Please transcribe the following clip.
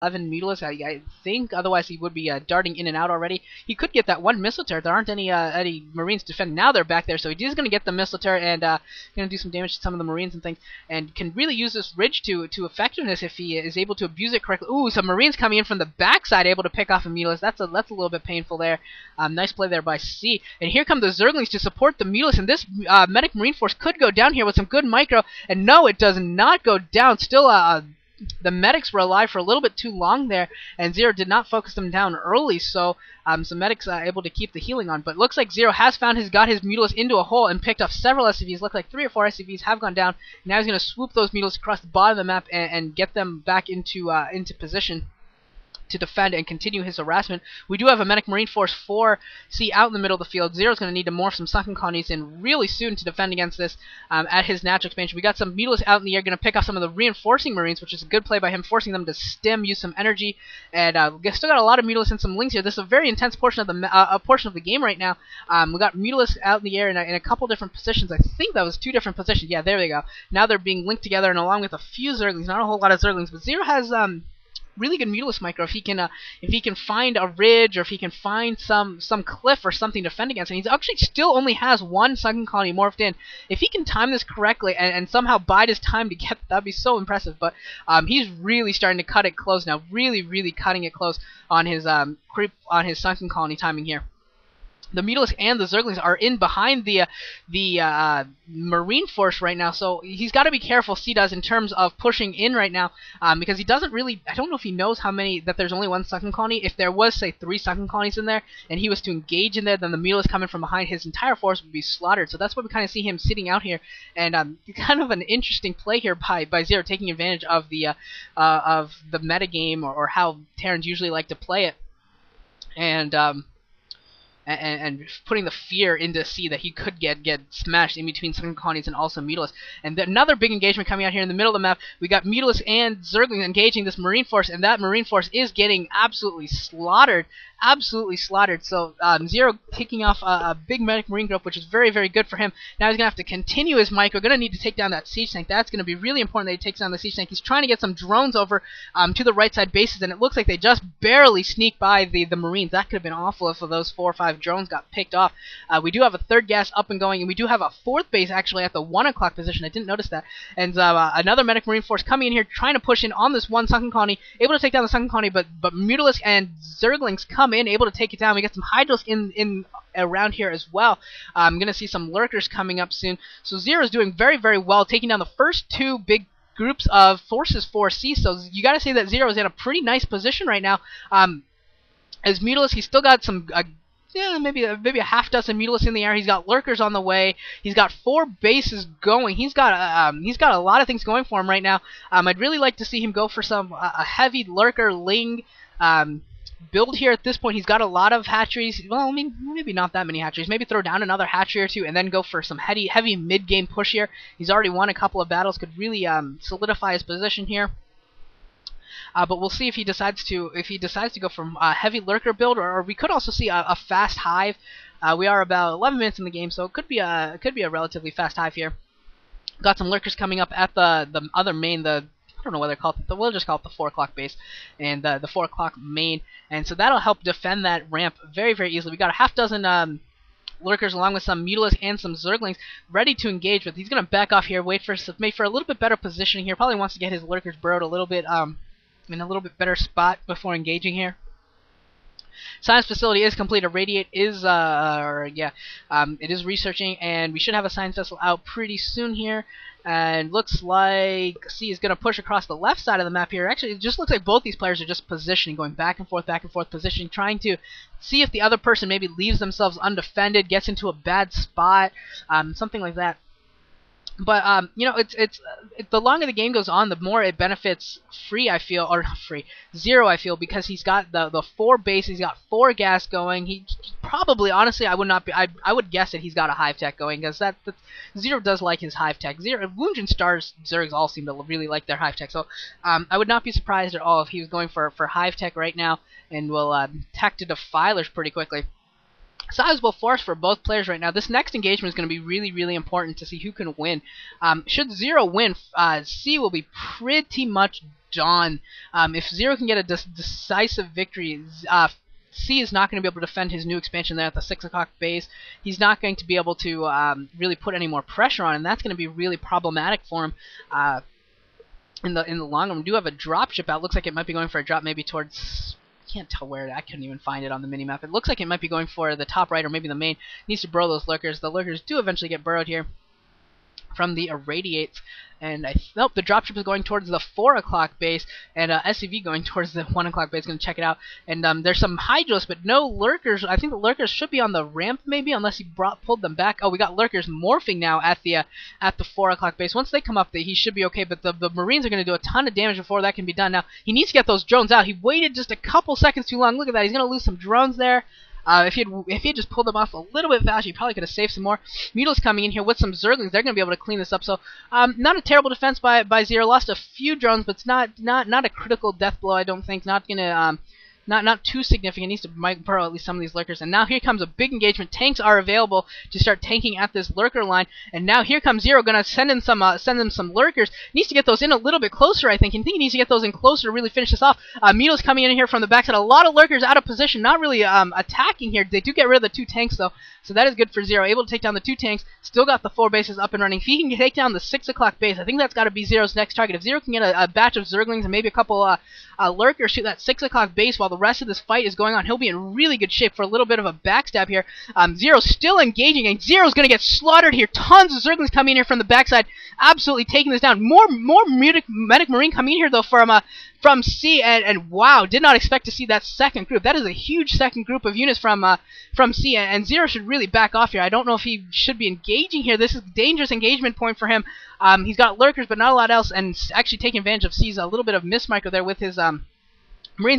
11 Mutalisks, I think. Otherwise, he would be darting in and out already. He could get that one missile turret. There aren't any Marines defending. Now they're back there, so he is going to get the missile turret and going to do some damage to some of the Marines and things, and can really use this ridge to effectiveness if he is able to abuse it correctly. Ooh, some Marines coming in from the backside, able to pick off a Mutalisk. That's a little bit painful there. Nice play there by C. And here come the Zerglings to support the Mutalisk, and this medic Marine force could go down here with some good micro. And no, it does not go down. Still, the medics were alive for a little bit too long there, and Zero did not focus them down early, so some medics able to keep the healing on. But looks like Zero has got his Mutalisks into a hole and picked up several SCVs. Look like 3 or 4 SCVs have gone down. Now he's going to swoop those Mutalisks across the bottom of the map and get them back into position to defend and continue his harassment. We do have a Medic Marine Force 4C out in the middle of the field. Zero's going to need to morph some Sunken Colonies in really soon to defend against this at his natural expansion. We got some Mutalisks out in the air, going to pick off some of the reinforcing Marines, which is a good play by him, forcing them to stem, use some energy, and we still got a lot of Mutalisks and some Lings here. This is a very intense portion of the game right now. We got Mutalisks out in the air in a couple different positions. I think that was 2 different positions. Yeah, there they go. Now they're being linked together, and along with a few Zerglings, not a whole lot of Zerglings, but Zero has really good Mutalisk micro if he can find a ridge, or if he can find some cliff or something to defend against. And he actually still only has 1 Sunken Colony morphed in. If he can time this correctly and somehow bide his time to get, that'd be so impressive. But he's really starting to cut it close now, really cutting it close on his Sunken Colony timing here. The Mutalisks and the Zerglings are in behind the Marine Force right now, so he's got to be careful, C does, in terms of pushing in right now, because he doesn't really, I don't know if he knows how many, that there's only 1 Sunken Colony. If there was, say, 3 Sunken Colonies in there, and he was to engage in there, then the Mutalisks coming from behind, his entire force would be slaughtered. So that's why we kind of see him sitting out here, and kind of an interesting play here by Zero, taking advantage of the metagame, or how Terrans usually like to play it, and putting the fear into C that he could get smashed in between Sunken Colonies and also Mutalisks. And another big engagement coming out here in the middle of the map. We got Mutalisks and Zerglings engaging this Marine Force, and that Marine Force is getting absolutely slaughtered. So Zero kicking off a big Medic Marine group, which is very good for him. Now he's going to have to continue his micro. Going to need to take down that Siege Tank. That's going to be really important that he takes down the Siege Tank. He's trying to get some drones over to the right side bases, and it looks like they just barely sneak by the Marines. That could have been awful if those 4 or 5 drones got picked off. We do have a 3rd gas up and going, and we do have a 4th base actually at the 1 o'clock position. I didn't notice that. And another Medic Marine Force coming in here, trying to push in on this 1 Sunken Colony, able to take down the Sunken Colony, but Mutalisks and Zerglings come in, able to take it down. We got some Hydros in around here as well. I'm going to see some Lurkers coming up soon. So Zero is doing very well, taking down the first 2 big groups of forces for C. So you got to say that Zero is in a pretty nice position right now. As Mutalisks, he's still got some maybe a half dozen Mutalisks in the air. He's got Lurkers on the way. He's got 4 bases going. He's got a lot of things going for him right now. I'd really like to see him go for some a heavy Lurker Ling build here at this point. He's got a lot of hatcheries. Well, I mean, maybe not that many hatcheries. Maybe throw down another hatchery or 2 and then go for some heavy mid-game push here. He's already won a couple of battles. Could really solidify his position here. But we'll see if he decides to go from a heavy Lurker build, or we could also see a fast hive. We are about 11 minutes in the game, so it could be a relatively fast hive here. Got some Lurkers coming up at the other main, I don't know what they're called. We'll just call it the 4 o'clock base and the 4 o'clock main, and so that'll help defend that ramp very easily. We got a half dozen Lurkers along with some Mutalisks and some Zerglings ready to engage with. He's gonna back off here, wait for a little bit better positioning here. Probably wants to get his Lurkers burrowed a little bit in a little bit better spot before engaging here. Science facility is complete. Irradiate is it is researching, and we should have a science vessel out pretty soon here. And looks like C is going to push across the left side of the map here. Actually, it just looks like both these players are just positioning, going back and forth, positioning, trying to see if the other person maybe leaves themselves undefended, gets into a bad spot, something like that. But you know, it's the longer the game goes on, the more it benefits Zero, I feel, because he's got the 4 base, he's got 4 gas going. He probably, honestly, I would guess that he's got a hive tech going, because that Zero does like his hive tech. Wounds and Stars Zergs all seem to really like their hive tech, so I would not be surprised at all if he was going for hive tech right now, and will tech to Defilers pretty quickly. sizable force for both players right now. This next engagement is going to be really, really important to see who can win. Should Zero win, C will be pretty much done. If Zero can get a decisive victory, C is not going to be able to defend his new expansion there at the 6 o'clock base. He's not going to be able to really put any more pressure on, and that's going to be really problematic for him in the long run. We do have a dropship out. Looks like it might be going for a drop maybe towards... Can't tell where. I couldn't even find it on the minimap. It looks like it might be going for the top right or maybe the main. Needs to burrow those lurkers. The lurkers do eventually get burrowed here from the irradiates, and nope, the dropship is going towards the 4 o'clock base, and SCV going towards the 1 o'clock base. Going to check it out, and there's some hydros, but no lurkers. I think the lurkers should be on the ramp maybe, unless he pulled them back. Oh, we got lurkers morphing now at the 4 o'clock base. Once they come up, he should be okay, but the Marines are going to do a ton of damage before that can be done. Now he needs to get those drones out. He waited just a couple seconds too long. Look at that. He's going to lose some drones there. If he had just pulled them off a little bit faster, he probably could have saved some more. Mutila's coming in here with some Zerglings. They're going to be able to clean this up. So, not a terrible defense by Zero. Lost a few drones, but it's not a critical death blow. I don't think. Not gonna not too significant. Needs to burrow at least some of these lurkers. And now here comes a big engagement. Tanks are available to start tanking at this lurker line. And now here comes Zero, gonna send in some lurkers. Needs to get those in a little bit closer. I think he needs to get those in closer to really finish this off. Mito's coming in here from the backside. A lot of lurkers out of position, not really attacking here. They do get rid of the 2 tanks though, so that is good for Zero. Able to take down the 2 tanks. Still got the 4 bases up and running. If he can take down the 6 o'clock base, I think that's got to be Zero's next target. If Zero can get a batch of Zerglings and maybe a couple lurkers shoot that 6 o'clock base while the rest of this fight is going on, he'll be in really good shape for a little bit of a backstab here. Zero's still engaging, and Zero's going to get slaughtered here. Tons of Zerglings coming in here from the backside, absolutely taking this down. More medic Marine coming in here though from C, and wow, did not expect to see that second group. That is a huge second group of units from C, and Zero should really back off here. I don't know if he should be engaging here. This is a dangerous engagement point for him. He's got lurkers, but not a lot else, and actually taking advantage of C's a little bit of mismicro there with his Marines.